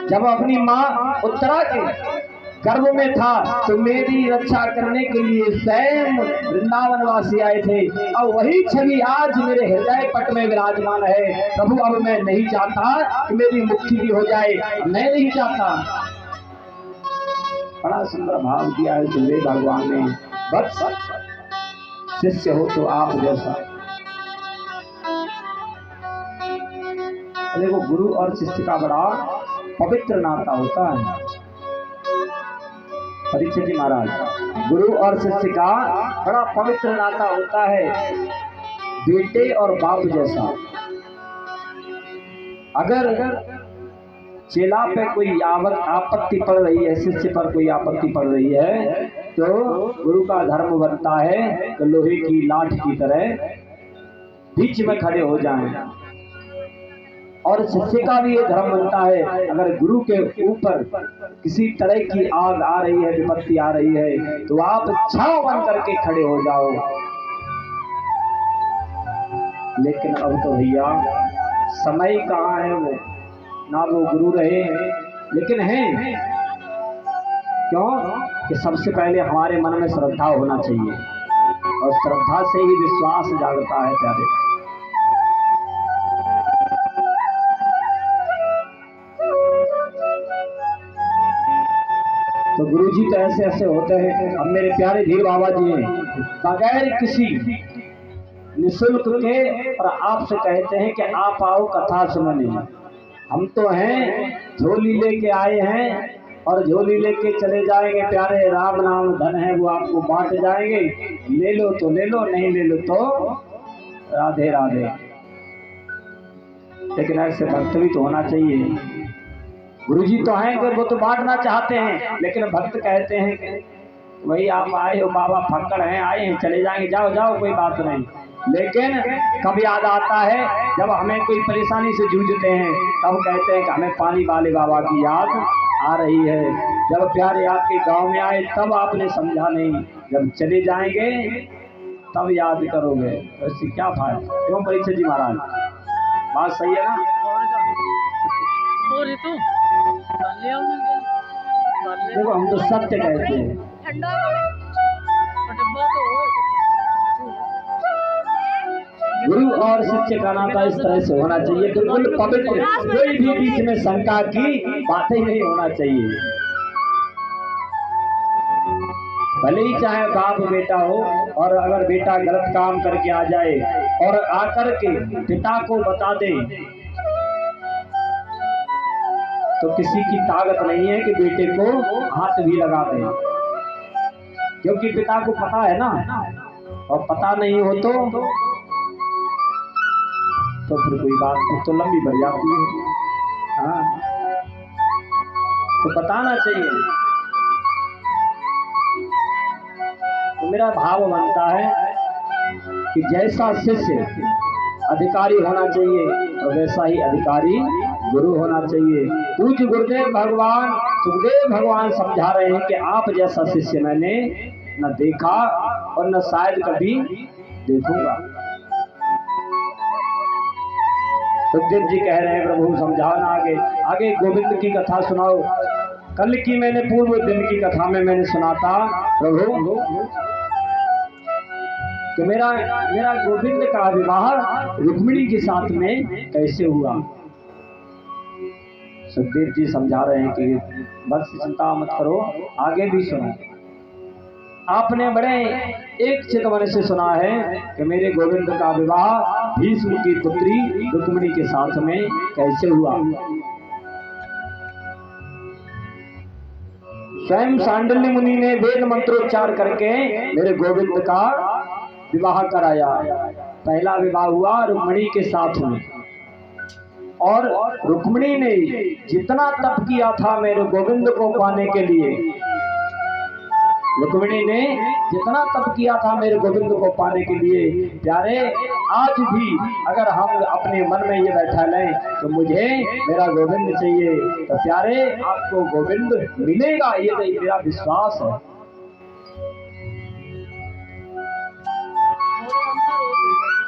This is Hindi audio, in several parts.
जब अपनी माँ उत्तरा के गर्भ में था तो मेरी रक्षा करने के लिए स्वयं वृंदावनवासी आए थे, और वही छवि आज मेरे हृदय पट में विराजमान है। प्रभु अब मैं नहीं चाहता कि मेरी मुक्ति भी हो जाए, मैं नहीं चाहता। बड़ा सुंदर भाव दिया है सुखदेव भगवान ने। बस शिष्य हो तो आप जैसा। देखो गुरु और शिष्य का बड़ा पवित्र नाता होता है। परीक्षित जी महाराज, गुरु और शिष्य का बड़ा पवित्र नाता होता है, बेटे और बाप जैसा। अगर चेला पे कोई आपत्ति पड़ रही है, शिष्य पर कोई आपत्ति पड़ रही है, तो गुरु का धर्म बनता है कि लोहे की लाठ की तरह बीच में खड़े हो जाएं। और शिष्य का भी ये धर्म बनता है, अगर गुरु के ऊपर किसी तरह की आग आ रही है, विपत्ति आ रही है, तो आप छांव बन करके खड़े हो जाओ। लेकिन अब तो भैया समय कहाँ है, वो ना वो गुरु रहे, लेकिन हैं। क्यों कि सबसे पहले हमारे मन में श्रद्धा होना चाहिए, और श्रद्धा से ही विश्वास जागता है प्यारे। तो गुरु जी तो ऐसे ऐसे होते हैं। अब मेरे प्यारे धीर बाबा जी हैं, बगैर किसी निःशुल्क के और आपसे कहते हैं कि आप आओ कथा सुनने। हम तो हैं झोली लेके आए हैं और झोली लेके चले जाएंगे। प्यारे राम नाम धन है, वो आपको बांट जाएंगे। ले लो तो ले लो, नहीं ले लो तो राधे राधे। लेकिन ऐसे भक्त भी तो होना चाहिए। गुरुजी तो हैं कि वो तो बांटना चाहते हैं, लेकिन भक्त कहते हैं कि वही आप आए हो बाबा, फक्कड़ हैं, आए हैं, चले जाएंगे, जाओ जाओ कोई बात नहीं। लेकिन कब याद आता है जब हमें कोई परेशानी से जूझते हैं, तब कहते हैं कि हमें पानी वाले बाबा की याद आ रही है। जब प्यारे आपके गांव में आए तब आपने समझा नहीं, जब चले जाएंगे तब याद करोगे, तो क्या फायदा। क्यों परीक्षित जी महाराज, बात सही है ना? देखो हम तो सत्य कहते हैं। गुरु और शिष्य का नाता इस तरह से होना चाहिए, बिल्कुल पवित्र, कोई भी बीच में शंका की बात ही नहीं होना चाहिए। भले ही चाहे बाप बेटा हो, और अगर बेटा गलत काम करके आ जाए और आकर के पिता को बता दे, तो किसी की ताकत नहीं है कि बेटे को हाथ भी लगा दे, क्योंकि पिता को पता है ना। और पता नहीं हो तो फिर कोई बात तो लंबी बढ़ जाती है। हाँ, तो बताना चाहिए। तो मेरा भाव बनता है कि जैसा शिष्य अधिकारी होना चाहिए, तो वैसा ही अधिकारी गुरु होना चाहिए। पूज्य गुरुदेव भगवान सुखदेव भगवान समझा रहे हैं कि आप जैसा शिष्य मैंने न देखा और न शायद कभी देखूंगा। सुखदेव जी कह रहे हैं प्रभु समझाओ ना, आगे आगे गोविंद की कथा सुनाओ। कल की मैंने पूर्व दिन की कथा में मैंने सुना था प्रभु कि मेरा गोविंद का विवाह रुक्मिणी के साथ में कैसे हुआ। सुखदेव जी समझा रहे हैं कि बस चिंता मत करो, आगे भी सुनो। आपने बड़े एक चितवन से सुना है कि मेरे गोविंद का विवाह भीष्म की पुत्री रुक्मिणी के साथ में कैसे हुआ। स्वयं सांडिल्य मुनि ने वेद मंत्रोच्चार करके मेरे गोविंद का विवाह कराया। पहला विवाह हुआ रुक्मिणी के साथ में, और रुक्मिणी ने जितना तप किया था मेरे गोविंद को पाने के लिए, रुक्मिणी ने जितना तप किया था मेरे गोविंद को पाने के लिए, प्यारे आज भी अगर हम अपने मन में ये बैठा लें तो मुझे मेरा गोविंद चाहिए, तो प्यारे आपको गोविंद मिलेगा, ये मेरा विश्वास है।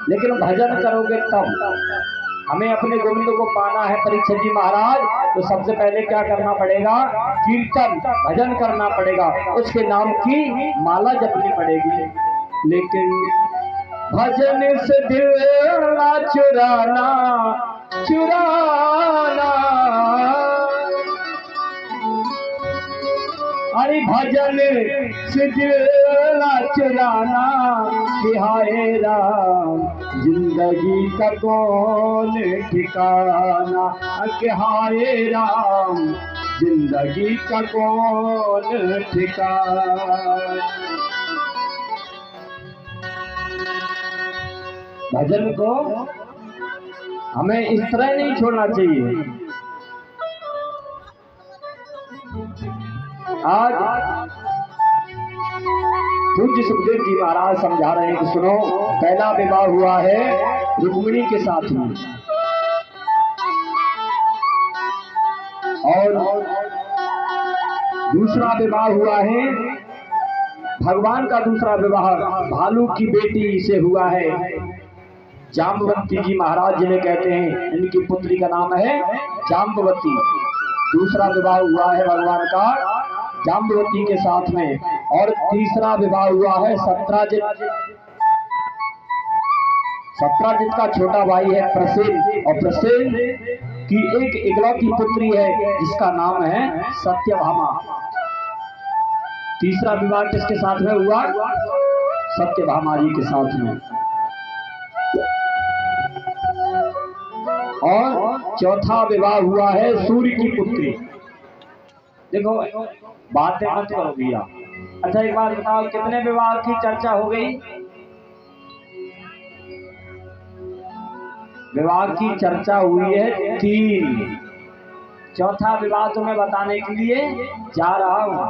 लेकिन भजन करोगे तब, हमें अपने गोविंद को पाना है परीक्षित जी महाराज, तो सबसे पहले क्या करना पड़ेगा? कीर्तन भजन करना पड़ेगा, उसके नाम की माला जपनी पड़ेगी। लेकिन भजन से दिल ना चुराना चुराना, अरे भजन से दिल ना चुराना, कि हाय राम जिंदगी का कौन ठिकाना, कि हाय राम जिंदगी का कौन ठिकाना। भजन को हमें इस तरह नहीं छोड़ना चाहिए। आज पूज्य सुखदेव जी महाराज समझा रहे हैं कि सुनो, पहला विवाह हुआ है रुक्मिणी के साथ में, और दूसरा विवाह हुआ है भगवान का, दूसरा विवाह भालू की बेटी से हुआ है, जाम्बवती जी महाराज जिन्हें कहते हैं, इनकी पुत्री का नाम है जाम्बवती। दूसरा विवाह हुआ है भगवान का जाम्बवती के साथ में, और तीसरा विवाह हुआ है सत्राजित। सत्राजित का छोटा भाई है प्रसेन, और प्रसेन की एक इकलौती पुत्री है जिसका नाम है सत्यभामा। तीसरा विवाह किसके साथ में हुआ? सत्यभामा जी के साथ में। और चौथा विवाह हुआ है सूर्य की पुत्री। देखो बातें मत करो भैया। अच्छा एक बात बताओ, कितने विवाह की चर्चा हो गई? विवाह की चर्चा हुई है 3। चौथा विवाह तुम्हें बताने के लिए जा रहा हूं।